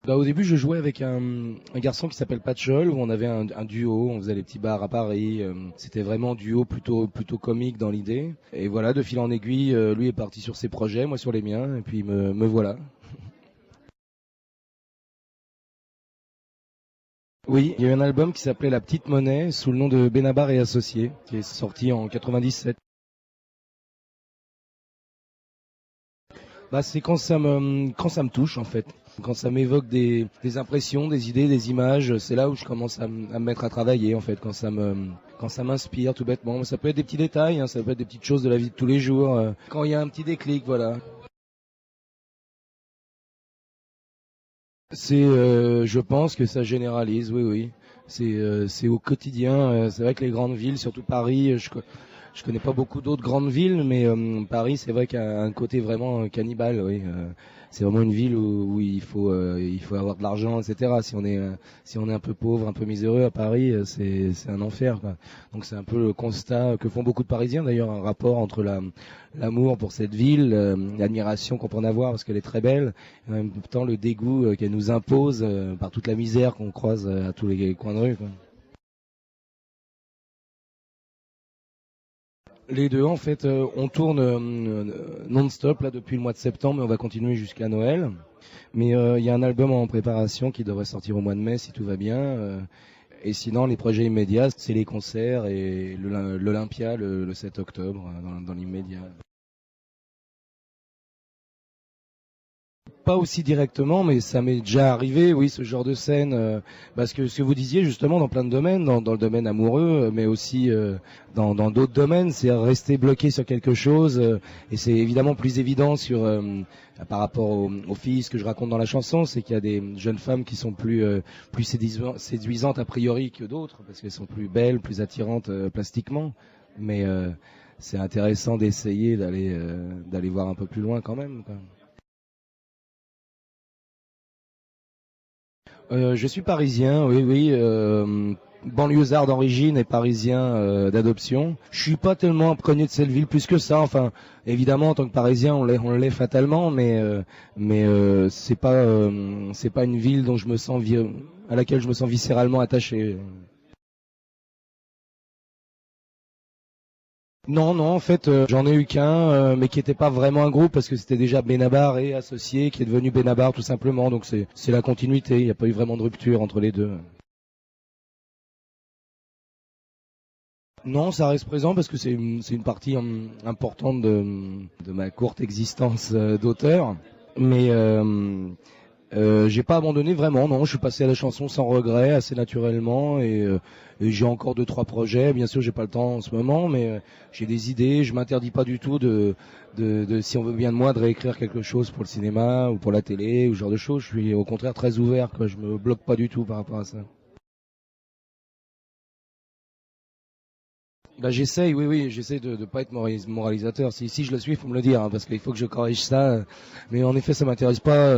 Bah, au début, je jouais avec un garçon qui s'appelle Patchol, où on avait un duo, on faisait les petits bars à Paris. C'était vraiment duo plutôt comique dans l'idée. Et voilà, de fil en aiguille, lui est parti sur ses projets, moi sur les miens, et puis me voilà. Oui, il y a eu un album qui s'appelait La Petite Monnaie, sous le nom de Benabar et Associés, qui est sorti en 97. Bah, c'est quand ça me touche en fait, quand ça m'évoque des impressions, des idées, des images, c'est là où je commence à me mettre à travailler en fait, quand ça m'inspire tout bêtement. Ça peut être des petits détails, hein, ça peut être des petites choses de la vie de tous les jours. Quand il y a un petit déclic, voilà. Je pense que ça généralise, oui, oui. C'est au quotidien. C'est vrai que les grandes villes, surtout Paris, je connais pas beaucoup d'autres grandes villes, mais Paris, c'est vrai qu'il y a un côté vraiment cannibale, oui. C'est vraiment une ville où il faut avoir de l'argent, etc. Si on est un peu pauvre, un peu miséreux à Paris, c'est un enfer, quoi. Donc c'est un peu le constat que font beaucoup de Parisiens, d'ailleurs, un rapport entre l'amour pour cette ville, l'admiration qu'on peut en avoir parce qu'elle est très belle, et en même temps le dégoût qu'elle nous impose par toute la misère qu'on croise à tous les coins de rue, quoi. Les deux, en fait, on tourne non-stop là depuis le mois de septembre, et on va continuer jusqu'à Noël. Mais il y a un album en préparation qui devrait sortir au mois de mai si tout va bien. Et sinon, les projets immédiats, c'est les concerts et l'Olympia le 7 octobre dans l'immédiat. Pas aussi directement, mais ça m'est déjà arrivé, oui, ce genre de scène, parce que ce que vous disiez justement dans plein de domaines, dans le domaine amoureux, mais aussi dans d'autres domaines, c'est rester bloqué sur quelque chose, et c'est évidemment plus évident par rapport aux filles, ce que je raconte dans la chanson, c'est qu'il y a des jeunes femmes qui sont plus séduisantes a priori que d'autres, parce qu'elles sont plus belles, plus attirantes plastiquement, mais c'est intéressant d'essayer d'aller voir un peu plus loin quand même, quoi. Je suis parisien, oui, oui, banlieusard d'origine et parisien d'adoption. Je suis pas tellement imprégné de cette ville plus que ça. Enfin, évidemment, en tant que Parisien, on l'est fatalement, mais c'est pas une ville dont à laquelle je me sens viscéralement attaché. Non, non, en fait, j'en ai eu qu'un, mais qui n'était pas vraiment un groupe parce que c'était déjà Benabar et associé, qui est devenu Benabar tout simplement. Donc c'est la continuité. Il n'y a pas eu vraiment de rupture entre les deux. Non, ça reste présent parce que c'est une partie importante de ma courte existence d'auteur. Mais j'ai pas abandonné vraiment, non. Je suis passé à la chanson sans regret, assez naturellement, et j'ai encore deux trois projets. Bien sûr, j'ai pas le temps en ce moment, mais j'ai des idées. Je m'interdis pas du tout si on veut bien de moi, de réécrire quelque chose pour le cinéma ou pour la télé ou ce genre de choses. Je suis au contraire très ouvert, quoi. Je me bloque pas du tout par rapport à ça. Bah, j'essaye, oui, oui, j'essaie de pas être moralisateur. Si je le suis, il faut me le dire, hein, parce qu'il faut que je corrige ça. Mais en effet, ça m'intéresse pas.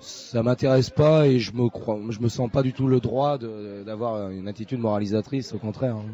Ça m'intéresse pas et je me sens pas du tout le droit d'avoir une attitude moralisatrice. Au contraire, hein.